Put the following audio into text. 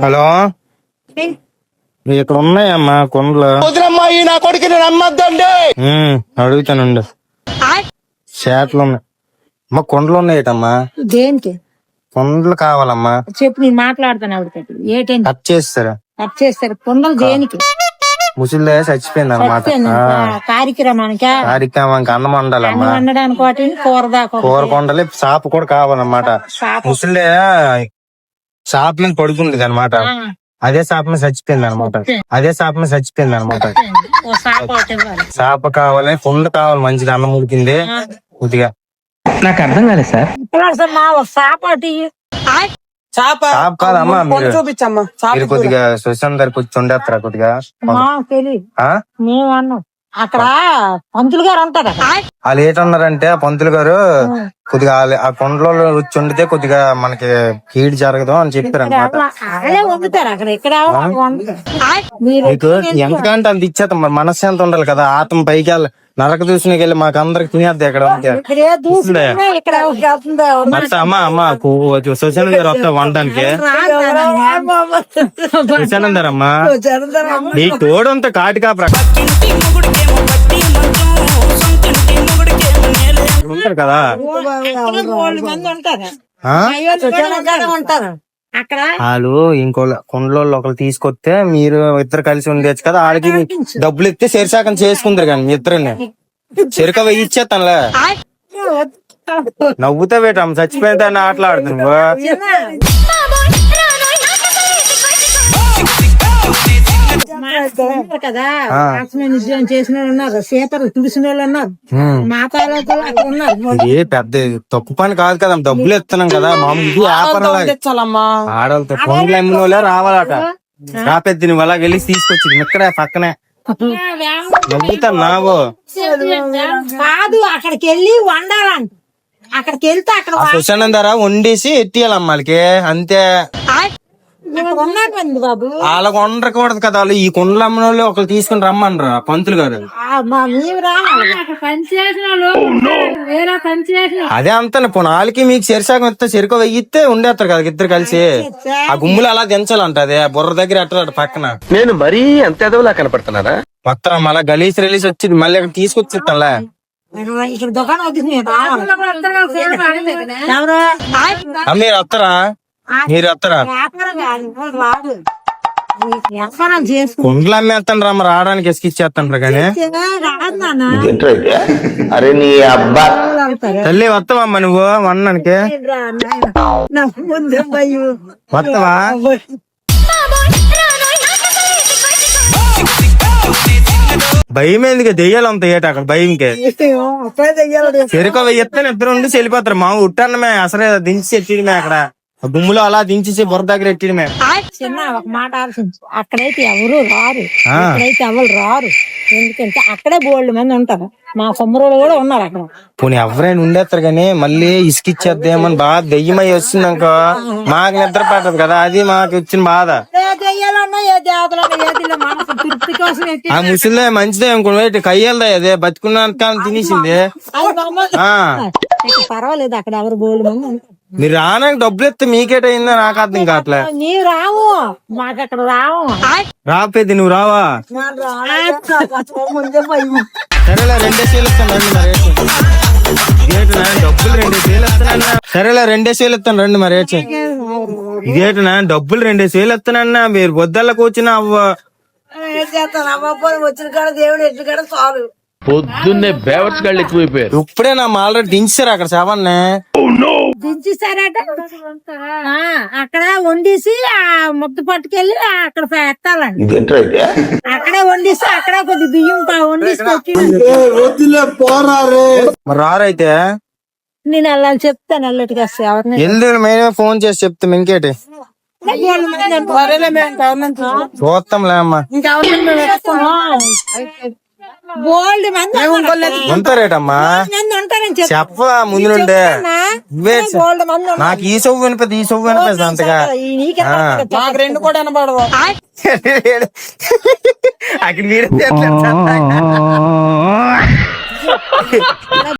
Hello, ఇక్కడ ఉన్నాయమ్మా కొండలు. నా కొడుకుని నమ్మద్దండి. అడుగుతానండి. చేటలు ఉన్నాయి అమ్మా, కొండలు ఉన్నాయటమ్మా. దేనికి కొండలు కావాలమ్మా. చెప్పు, నేను మాట్లాడతాను. ఏంటంటే కట్ చేస్తారా? కట్ చేస్తారు. కొండలు దేనికి? ముసిలే చచ్చిపోయింది అనమాట. కార్యక్రమానికి అన్నం వండాలమ్మా. వండడానికి వాటిని కూర కొండలే చేప కూడా కావాలన్నమాట. ముసిలే చేప మీద పడుకుండేది అనమాట. అదే చేప మీద చచ్చిపోయింది అనమాట. చేప కావాలి, కొండ కావాలి, మంచిది అన్నం ఉడికింది కొద్దిగా. నాకు అర్థం కాలేదు సార్. కాదమ్మా, మీరు కొద్దిగా సుశాంత్ గారికి వచ్చి ఉండేస్తారా కొద్దిగా? అక్కడ పంతులు గారు ఉంటారు. వాళ్ళు ఏంటన్నారంటే, పంతులు గారు కొద్దిగా ఆ కొండలో వచ్చి వండితే కొద్దిగా మనకి కీడు జరగదు అని చెప్పారు అనమాట. మీకు ఎంతకంటే అంత ఇచ్చేస్తాం, మరి మనశ్శాంతి ఉండాలి కదా. ఆత్మ పైకి వెళ్ళి నరక దూసునికి వెళ్ళి మాకు అందరికి తినేద్ది ఇక్కడ అమ్మా. సుశాంత్ గారు వస్తా వండడానికి. సుశాంత్ గారు అమ్మా, నీ తోడంతా కాటికా ఉంటారు కదా. వాళ్ళు ఇంకో కొండలో ఒకరు తీసుకొస్తే మీరు ఇద్దరు కలిసి ఉండేచ్చు కదా. వాళ్ళకి డబ్బులు ఇస్తే శరీశాకం చేసుకుంటారు కానీ మీ ఇద్దరిని చెరుక వెయ్యి ఇచ్చేస్తానులే. నవ్వుతా వేటమ్మ, చచ్చిపోయిందని ఆటలాడుతున్నావు. కదా చేసిన వాళ్ళు ఉన్నారు, సీతలు తుడిసిన వాళ్ళు ఉన్నారు, మాతాలు ఉన్నారు. ఏ పెద్ద తప్పు పని కాదు కదా, డబ్బులు ఇస్తున్నాం కదా. మామూలు ఇది వ్యాపారం. ఆడవాళ్ళతో కొండలు అమ్మిన వాళ్ళే రావాలట. రాపెద్ది నువ్వు అలా వెళ్ళి తీసుకొచ్చింది ఇక్కడే పక్కనే. నవ్వుతున్నావు కాదు, అక్కడికి వెళ్ళి వండాలంట. అక్కడికి వెళ్తే అక్కడ సుశానంద ధర వండేసి ఎట్టియాలమ్మ వాళ్ళకి, అంతే. వాళ్ళకి వండకూడదు కదా. వాళ్ళు ఈ కొండలు అమ్మిన వాళ్ళు ఒకరు తీసుకుని రమ్మనరా పంతులు గారు. అదే అంతా పోనీ వాళ్ళకి మీకు చెరిసాకం ఇస్తే చెరుకు వెయ్యిస్తే ఉండేస్తారు కదా ఇద్దరు కలిసి. ఆ గుమ్ములు అలా దించాలంట. అదే బుర్ర దగ్గర అట్లా పక్కన. నేను మరీ అంత ఎదవలా కనపడుతున్నారా? మొత్తం మళ్ళీ గలీజ్ రిలీజ్ వచ్చింది, మళ్ళీ అక్కడ తీసుకొచ్చి ఇస్తాంలే. మీరు వస్తారా? కొండలు అమ్మేస్తాను రా, మరి రావడానికి ఎసుకిచ్చేస్తాను కానీ. అరే నీ అబ్బా తల్లి వస్తావమ్మా నువ్వు వండడానికి? వస్తావా? భయం ఎందుకు? దెయ్యాలు అంత ఏట అక్కడ భయంకే. చెరుకు వెయ్యిస్తాను ఇద్దరు ఉండి చెల్లిపోతారు. మా ఉట్టన్నమే అసలే దించి ఎట్టిడమే. అక్కడ గుమ్ములో అలా దించేసి బుర్ర దగ్గర ఎట్టిడమే. చిన్న ఒక మాట ఆలోచించు, అక్కడైతే ఎవరు రారు, ఇక్కడైతే ఎవరు రారు. ఎందుకంటే అక్కడే బోల్డ్ మంది ఉంటారు. మా సొమ్మరులు కూడా ఉన్నారు అక్కడ. పోనీ ఎవరైనా ఉండేస్తారు కానీ మళ్ళీ ఇసుకిచ్చేద్దామని బాగా దెయ్యమై వచ్చిందనుకో మాకు నిద్ర పట్టదు కదా. అది మాకు వచ్చిన బాధ. ఆ ముసలిదే మంచిదే అనుకోండి, కయ్యాలదా అదే బతుకున్నాక తినేసింది. పర్వాలేదు, అక్కడ ఎవరు బోల్డ్ మంది ఉంటారు. మీరు రానాక డబ్బులు ఇస్తే మీకేటయిందో నాకు అర్థం కావట్లే. నీవు రావు, మాకు అక్కడ రావు. రాపేది నువ్వు రావా? సరేలే 2 సేలు ఇస్తాను రండి మరి. డబ్బులు 2 సేలు ఇస్తానన్నా. సరేలే 2 సేలు ఇస్తాను రండి మరి. ఇదేటనా డబ్బులు 2 సేలు ఇస్తానన్నా, మీరు బొద్దళ్ళకు వచ్చిన అవ్వ వచ్చిన కాడ దేవుడు ఎట్టు కాడ చాలు. పొద్దున్నే బేవర్స్ గాళ్ళు ఎక్కువైపోయారు. ఇప్పుడే నా ఆల్రెడీ దించారు అక్కడ శవాన్ని. దించేసారట. అక్కడ వండేసి ఆ ముద్ద పట్టుకెళ్ళి అక్కడ పెట్టాలండి. అక్కడే వండిస్తే అక్కడ కొద్ది బియ్యం వండిస్తే మరి రారైతే నేను వెళ్ళాలి చెప్తాను. వెళ్ళటిగా ఎందుకు మేమే ఫోన్ చేసి చెప్తాం. ఇంకేటి చూస్తాంలే అమ్మా. బోల్డ్ మంది ఉంటారేటమ్మా చెప్పవా ముందు నుండే. నాకు ఈ సొవ్వు వినిపిద్ది, ఈ సొవ్వు వినిపిస్తుంది అంతగా. 2 కూడా వినపడవు. అక్కడ మీరు